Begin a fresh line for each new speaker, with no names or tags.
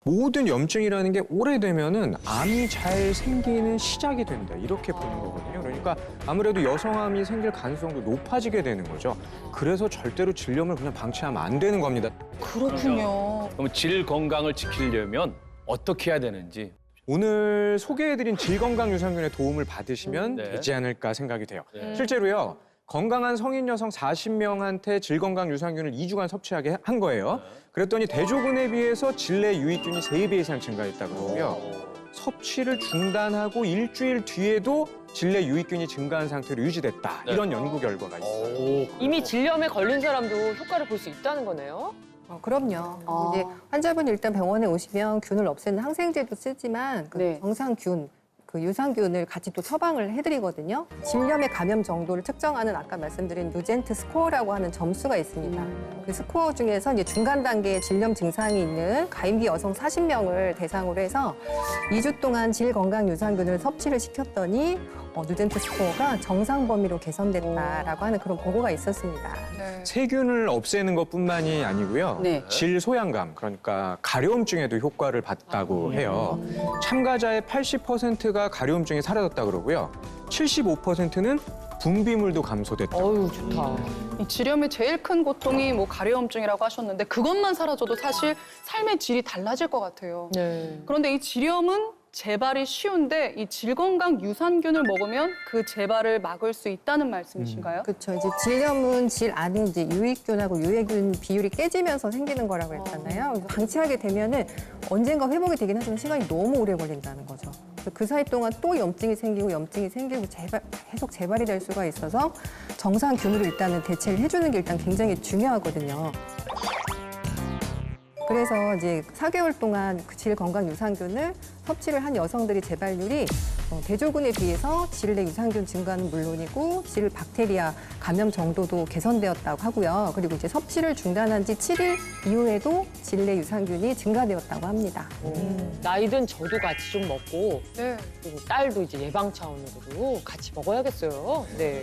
모든 염증이라는 게 오래되면은 암이 잘 생기는 시작이 된다. 이렇게 보는 거거든요. 그러니까 아무래도 여성암이 생길 가능성도 높아지게 되는 거죠. 그래서 절대로 질염을 그냥 방치하면 안 되는 겁니다.
그렇군요.
그럼 질 건강을 지키려면 어떻게 해야 되는지.
오늘 소개해드린 질건강 유산균의 도움을 받으시면
네.
되지 않을까 생각이 돼요.
네.
실제로요. 건강한 성인 여성 40명한테 질건강 유산균을 2주간 섭취하게 한 거예요. 그랬더니 대조군에 비해서 질 내 유익균이 3배 이상 증가했다 그러고요. 섭취를 중단하고 일주일 뒤에도 질 내 유익균이 증가한 상태로 유지됐다.
네.
이런 연구 결과가 있어요.
오,
이미 질염에 걸린 사람도 효과를 볼 수 있다는 거네요.
그럼요.
아.
이제 환자분이 일단 병원에 오시면 균을 없애는 항생제도 쓰지만 그
네.
정상균, 그 유산균을 같이 또 처방을 해드리거든요. 질염의 감염 정도를 측정하는 아까 말씀드린 누젠트 스코어라고 하는 점수가 있습니다. 그 스코어 중에서 이제 중간 단계의 질염 증상이 있는 가임기 여성 40명을 대상으로 해서 2주 동안 질 건강 유산균을 섭취를 시켰더니 누젠트 스코어가 정상 범위로 개선됐다라고 하는 그런 보고가 있었습니다.
네.
세균을 없애는 것뿐만이 아니고요.
네.
질 소양감, 그러니까 가려움증에도 효과를 봤다고 해요. 참가자의 80%가 가려움증이 사라졌다 그러고요. 75%는 분비물도 감소됐다.
어유 좋다.
이 질염의 제일 큰 고통이 뭐 가려움증이라고 하셨는데 그것만 사라져도 사실 삶의 질이 달라질 것 같아요.
네.
그런데 이 질염은 재발이 쉬운데 이 질건강 유산균을 먹으면 그 재발을 막을 수 있다는 말씀이신가요?
그렇죠. 이제 질염은 질 안에 이제 유익균하고 유해균 비율이 깨지면서 생기는 거라고 했잖아요. 그래서 방치하게 되면은 언젠가 회복이 되긴 하지만 시간이 너무 오래 걸린다는 거죠. 그래서 그 사이 동안 또 염증이 생기고 계속 재발이 될 수가 있어서 정상균으로 일단은 대체를 해주는 게 일단 굉장히 중요하거든요. 그래서 이제 4개월 동안 그 질 건강 유산균을 섭취를 한 여성들이 재발률이 대조군에 비해서 질 내 유산균 증가는 물론이고 질 박테리아 감염 정도도 개선되었다고 하고요. 그리고 이제 섭취를 중단한 지 7일 이후에도 질 내 유산균이 증가되었다고 합니다.
나이든 저도 같이 좀 먹고
네.
그리고 딸도 이제 예방 차원으로도 같이 먹어야겠어요. 네.